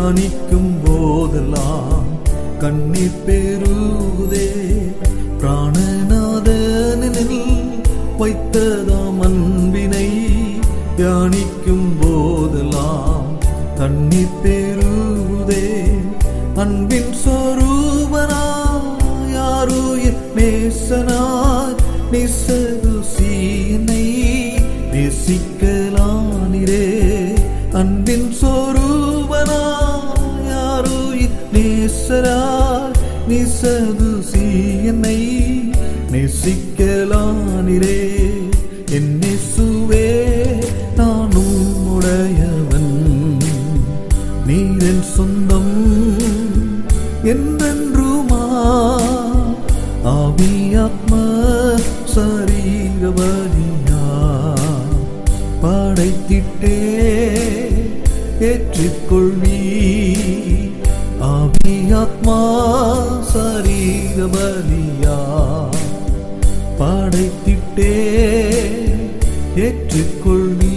தியானிக்கும் போதெல்லாம் கண்ணீர் பெருகுதே. பிராணநாதனில் வைத்ததாம் அன்பினை தியானிக்கும் போதெல்லாம் கண்ணீர் பெருகுதே. அன்பின் சொரூபனாய் யாருயிர் நேசனாய் நிசதுசியனை நேசிக்கலானிரே. அன்பின் சொரூபனாய் யாருயிர் நேசனாய் நிசதுசியனை நேசிக்கலானிரே. என் இயேசுவே நானும் உடையவன், நீரின் சொந்தம் என்றென்றுமா. ஆவி ஆத்ம சரீர பலியா படைத்திட்டே ஏற்றுக்கொள்வி. ஆவி ஆத்மா சரீர பலியா படைத்திட்டே ஏற்றுக்கொள்வி.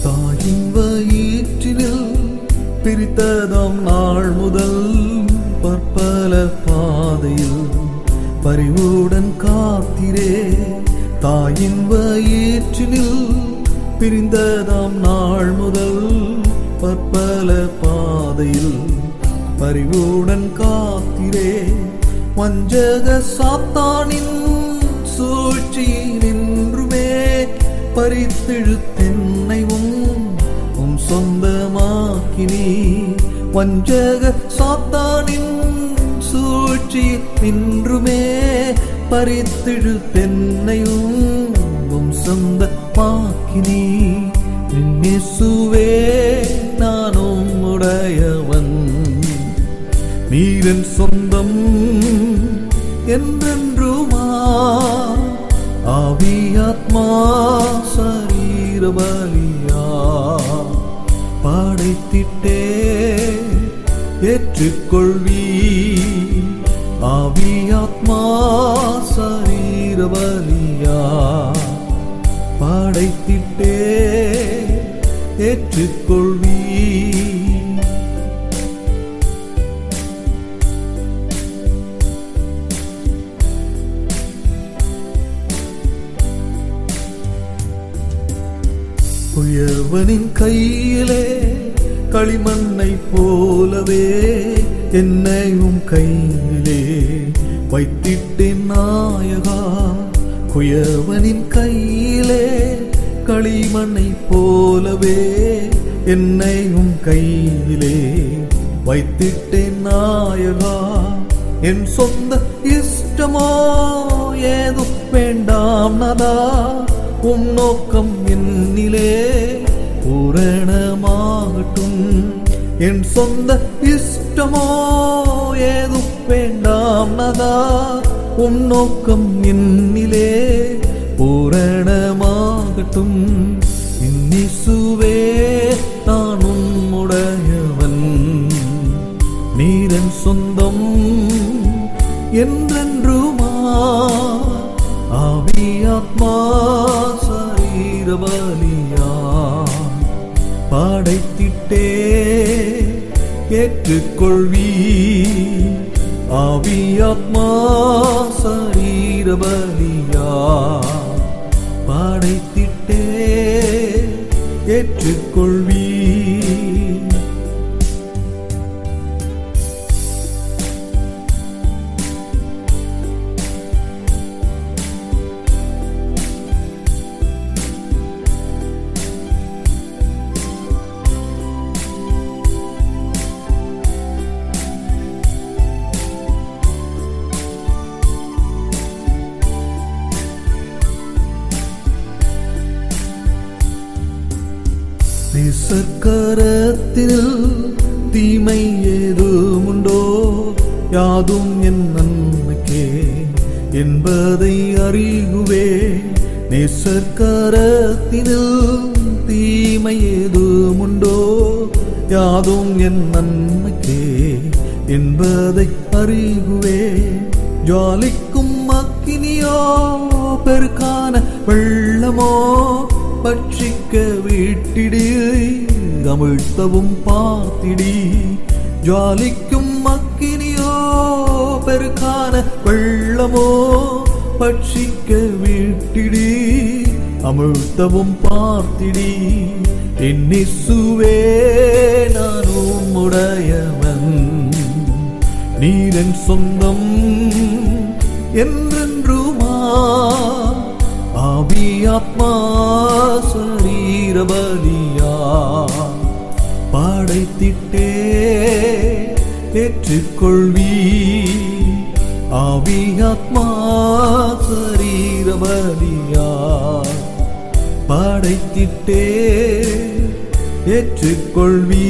தாயின் வயிற்றினில் பிரித்ததாம் நாள் முதல் பற்பல பாதையில் பரிவுடன் காத்திரே. தாயின் வயிற்றினில் பிரிந்ததாம் நாள் முதல் பற்பல பாதையில் பரிவுடன் காத்திரே. வஞ்சக சாத்தானின் சூழ்ச்சி நின்றுமே பறித்தெழுத்தென்னையும் சொந்தமாக்கினி. வஞ்சக சாத்தானின் சூழ்ச்சி நின்றுமே பறித்தெழுத்தென்னையும் சொந்தமாக்கினி. இயேசுவே நானும் உடையவன், நீரின் சொந்தம் என்றென்றுமா. ஆவி ஆத்மா சரீர பலியா படைத்திட்டே ஏற்றுக்கொள்வி. ஆவி ஆத்மா சரீர பலியா படைத்திட்டே ஏற்றுக்கொள்வி. குயவனின் கையிலே களிமண்ணை போலவே என்னையும் கையிலே வைத்திட்டேன் நாயகா. குயவனின் கையிலே களிமண்ணை போலவே என்னையும் கையிலே வைத்திட்டேன் நாயகா. என் சொந்த இஷ்டமோ ஏதும் வேண்டாம் நதா, உம் நோக்கம் என்னிலே பூரணமாகட்டும். என் சொந்த இஷ்டமோ ஏதும் வேண்டாம் நதா, உம் நோக்கம் என்னிலே பூரணமாகட்டும். இயேசுவே நானும் உடையவன், நீரன் சொந்தம் என்றென்றுமா. ஆவி ஆத்மா சரீர பலியா படைத்திட்டே ஏற்றுக்கொள்வி. ஆவி ஆத்மா சரீர பலியா படைத்திட்டே ஏற்றுக்கொள்வி. நேசக்கரத்தில் தீமை ஏதுமுண்டோ யாதும் என் நன்மைக்கே என்பதை அறிகுவே. நேசர்கரத்தினில் தீமை ஏதுமுண்டோ? யாதும் என் நன்மைக்கே என்பதை அறிகுவே. ஜாலிக்கும் அக்கினியோ பெருக்கான வெள்ளமோ பட்சிக்க வீட்டிடி அமிழ்த்தவும் பார்த்திடி. ஜாலிக்கும் அக்கினியோ பெருக்கான வெள்ளமோ பட்சிக்க வீட்டிடி அமிழ்த்தவும் பார்த்திடி. என் இயேசுவே நான் உம்முடையவன், நீரென் சொந்தம் என்றென்றுமா. ஆவி ஆத்மா சரீர பலியா படைத்திட்டே ஏற்றுக்கொள்வி. ஆவி ஆத்மா சரீர பலியா படைத்திட்டே ஏற்றுக்கொள்வி.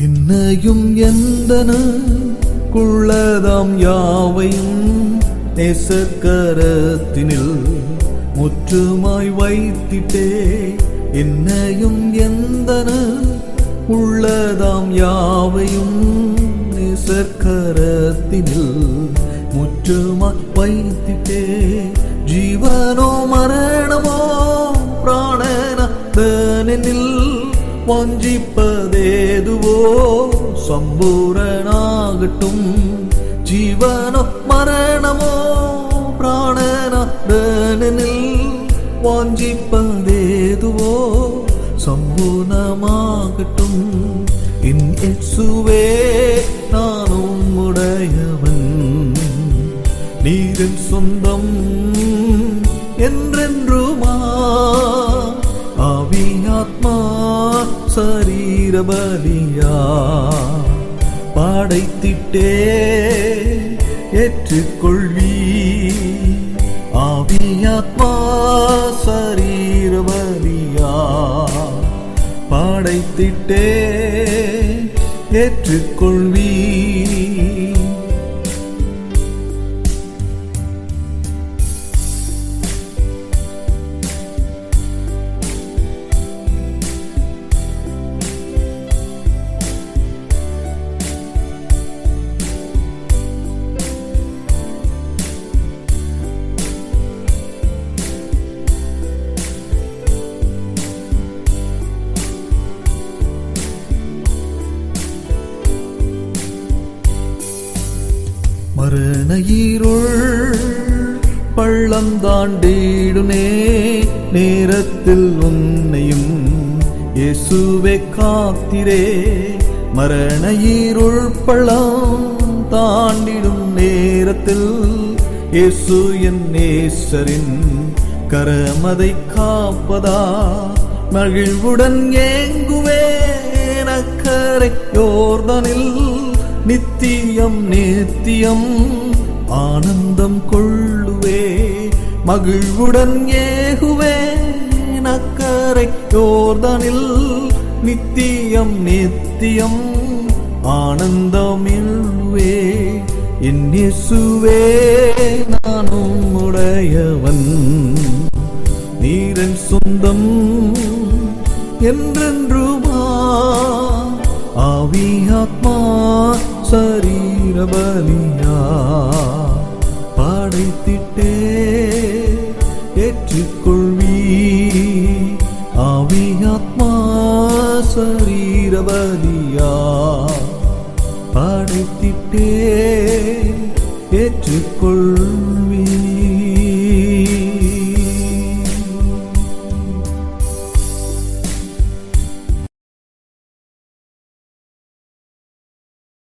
என்னையும் எந்தனுக்குள்ளதாம் யாவையும் நேசக்கரத்தினில் முற்றுமாய் வைத்திட்டே. என்னையும் எந்தனுக்குள்ளதாம் யாவையும் நேசக்கரத்தினில் முற்றுமாய் வைத்திட்டே. ஜீவனோ மரணமோ பிராணனதனில் வாஞ்சிப்பதேதுவோ சம்பூரணாகட்டும். ஜீவனோ மரணமோ பிராணனதனில் வாஞ்சிப்பதேதுவோ சம்பூர்ணமாகட்டும். என் இயேசுவே நான் உம்முடையவன், நீரின் சொந்தம் என்றென்றுமா. ஆவி ஆத்மா சரீர பலியா படைத்திட்டே ஏற்றுக்கொள்வி. ஆவி ஆத்மா சரீர பலியா படைத்திட்டே ஏற்றுக்கொள்வி. மரண இருள் பள்ளம் தாண்டிடுனே நேரத்தில் உன்னையும் இயேசுவே காத்திரே. மரண இருள் பள்ளம் தாண்டிடும் நேரத்தில் இயேசு என் நேசரின் கரமதை காப்பதா. மகிழ்வுடன் ஏங்குவேன் அக்கரை யோர்தானில் நித்தியம் நித்தியம் ஆனந்தம் கொள்ளுவே. மகிழ்வுடன் ஏகுவேன் அக்கரை யோர்தானில் நித்தியம் நித்தியம் ஆனந்தம் எழுவே. என் இயேசுவே நான் உம்முடையவன், நீரென் சொந்தம் என்றென்றுமா. ஆவி ஆத்மா சரீர பலியா படைத்திட்டே ஏற்றுக்கொள்வி. ஆவி ஆத்மா சரீர பலியா படைத்திட்டே ஏற்றுக்கொள்.